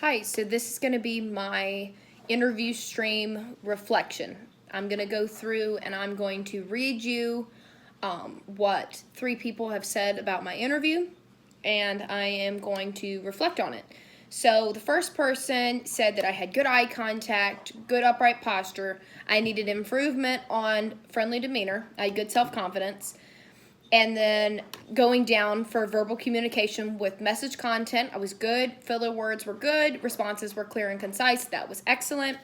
Hi, so this is going to be my interview stream reflection. I'm going to go through and I'm going to read you what 3 people have said about my interview, and I am going to reflect on it. So the first person said that I had good eye contact, good upright posture, I needed improvement on friendly demeanor, I had good self-confidence, and then going down for verbal communication with message content, I was good. Filler words were good. Responses were clear and concise. That was excellent.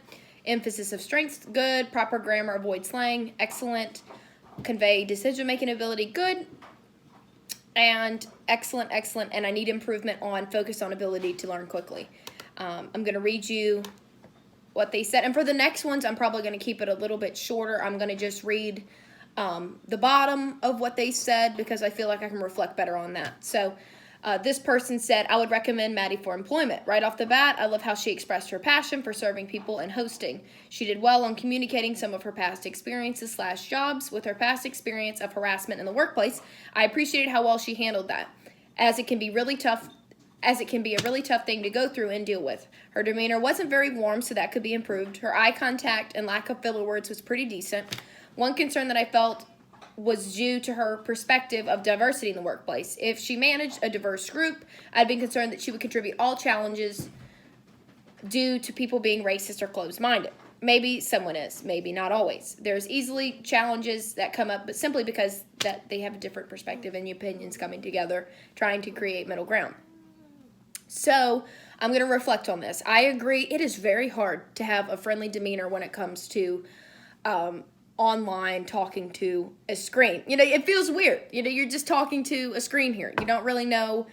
Emphasis of strengths, good. Proper grammar, avoid slang, excellent. Convey decision-making ability, good. And excellent. And I need improvement on focus on ability to learn quickly. I'm going to read you what they said. And for the next ones, I'm probably going to keep it a little bit shorter. I'm going to just read the bottom of what they said because I feel like I can reflect better on that. So this person said, I would recommend Maddie for employment. Right off the bat, I love how she expressed her passion for serving people and hosting. She did well on communicating some of her past experiences / jobs. With her past experience of harassment in the workplace, I appreciated how well she handled that, as it can be a really tough thing to go through and deal with. Her demeanor wasn't very warm, so that could be improved. Her eye contact and lack of filler words was pretty decent. One concern that I felt was due to her perspective of diversity in the workplace. If she managed a diverse group, I'd been concerned that she would contribute all challenges due to people being racist or closed-minded. Maybe someone is, maybe not always. There's easily challenges that come up, but simply because that they have a different perspective and opinions coming together, trying to create middle ground. So I'm going to reflect on this. I agree. It is very hard to have a friendly demeanor when it comes to online talking to a screen. It feels weird. You're just talking to a screen here. You don't really know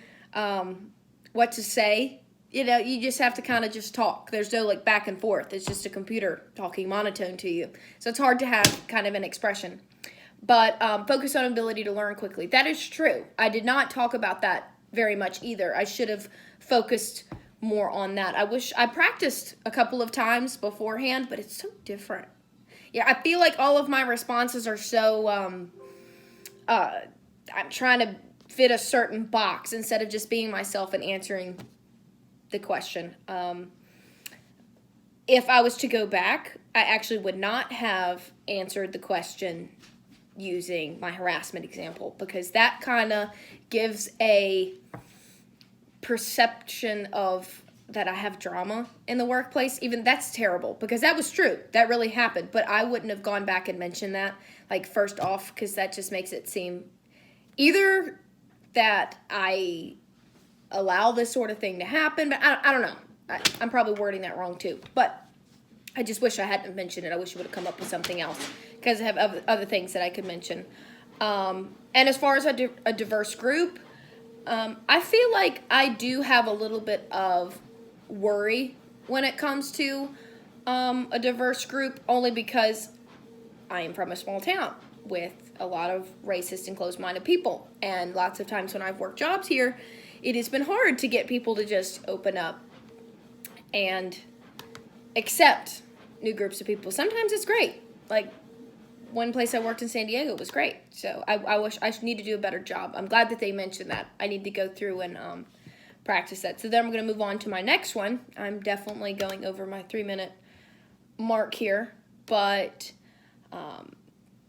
what to say. You just have to kind of just talk. There's no back and forth. It's just a computer talking monotone to you. So it's hard to have kind of an expression. But focus on ability to learn quickly. That is true. I did not talk about that very much either. I should have focused more on that. I wish I practiced a couple of times beforehand, but it's so different. Yeah, I feel like all of my responses are so, I'm trying to fit a certain box instead of just being myself and answering the question. If I was to go back, I actually would not have answered the question using my harassment example, because that kind of gives a perception of that I have drama in the workplace. Even that's terrible, because that was true. That really happened. But I wouldn't have gone back and mentioned that, first off, because that just makes it seem either that I allow this sort of thing to happen, but I don't know. I'm probably wording that wrong too. But I just wish I hadn't mentioned it. I wish I would have come up with something else, because I have other things that I could mention. And as far as a diverse group, I feel like I do have a little bit of worry when it comes to a diverse group, only because I am from a small town with a lot of racist and closed-minded people, and lots of times when I've worked jobs here, it has been hard to get people to just open up and accept new groups of people. Sometimes it's great. One place I worked in San Diego was great, so I wish I need to do a better job. I'm glad that they mentioned that. I need to go through and practice that. So then I'm going to move on to my next one. I'm definitely going over my 3-minute mark here, but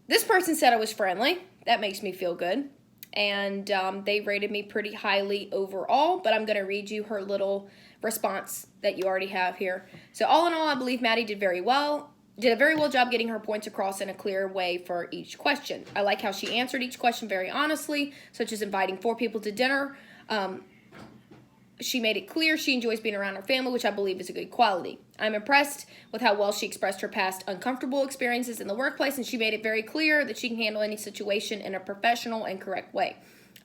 this person said I was friendly. That makes me feel good, and they rated me pretty highly overall, but I'm going to read you her little response that you already have here. So all in all, I believe Maddie did a very well job getting her points across in a clear way for each question. I like how she answered each question very honestly, such as inviting 4 people to dinner. She made it clear she enjoys being around her family, which I believe is a good quality. I'm impressed with how well she expressed her past uncomfortable experiences in the workplace, and she made it very clear that she can handle any situation in a professional and correct way.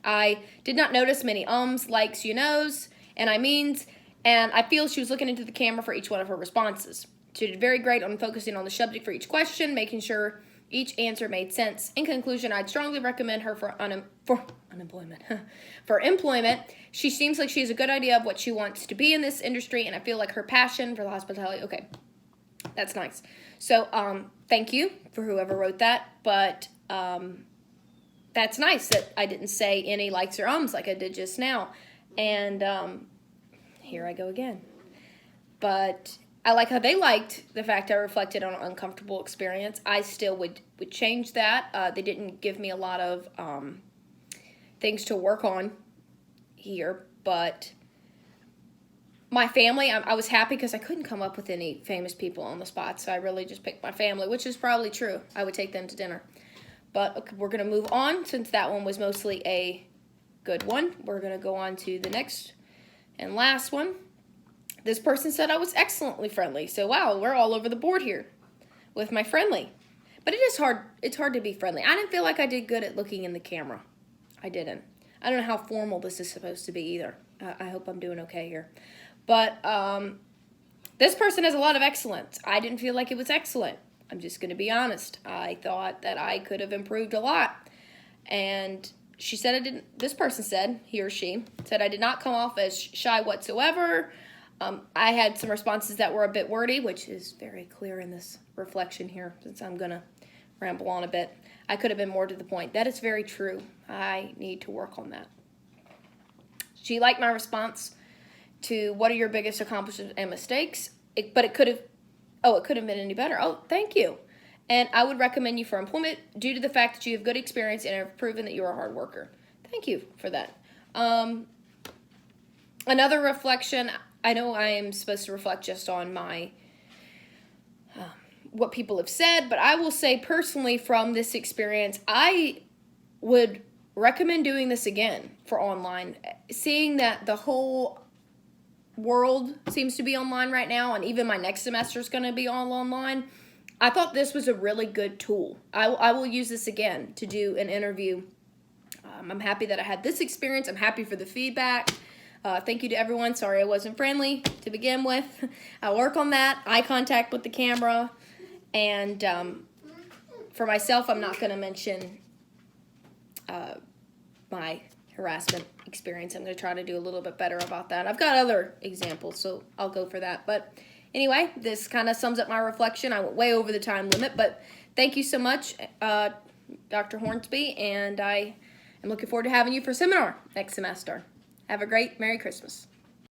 I did not notice many likes, you knows, and I means, and I feel she was looking into the camera for each one of her responses. She did very great on focusing on the subject for each question, making sure each answer made sense. In conclusion, I'd strongly recommend her for unemployment. For employment. She seems like she has a good idea of what she wants to be in this industry, and I feel like her passion for the hospitality. Okay, that's nice. So, thank you for whoever wrote that, but that's nice that I didn't say any likes or like I did just now. And here I go again. But I like how they liked the fact I reflected on an uncomfortable experience. I still would change that. They didn't give me a lot of things to work on here, but my family, I was happy because I couldn't come up with any famous people on the spot, so I really just picked my family, which is probably true. I would take them to dinner. But okay, we're going to move on since that one was mostly a good one. We're going to go on to the next and last one. This person said I was excellently friendly. So, wow, we're all over the board here with my friendly. But it is hard. It's hard to be friendly. I didn't feel like I did good at looking in the camera. I didn't. I don't know how formal this is supposed to be either. I hope I'm doing okay here. But this person has a lot of excellence. I didn't feel like it was excellent. I'm just going to be honest. I thought that I could have improved a lot. And she said I didn't. This person said, he or she, said I did not come off as shy whatsoever. I had some responses that were a bit wordy, which is very clear in this reflection here, since I'm going to ramble on a bit. I could have been more to the point. That is very true. I need to work on that. She liked my response to what are your biggest accomplishments and mistakes, but it could have been any better. Oh, thank you. And I would recommend you for employment due to the fact that you have good experience and have proven that you are a hard worker. Thank you for that. Another reflection, I know I am supposed to reflect just on my what people have said, but I will say personally from this experience, I would recommend doing this again for online. Seeing that the whole world seems to be online right now, and even my next semester is going to be all online, I thought this was a really good tool. I will use this again to do an interview. I'm happy that I had this experience. I'm happy for the feedback. Thank you to everyone. Sorry I wasn't friendly to begin with. I'll work on that. Eye contact with the camera. And for myself, I'm not going to mention my harassment experience. I'm going to try to do a little bit better about that. I've got other examples, so I'll go for that. But anyway, this kind of sums up my reflection. I went way over the time limit, but thank you so much, Dr. Hornsby, and I am looking forward to having you for seminar next semester. Have a great Merry Christmas.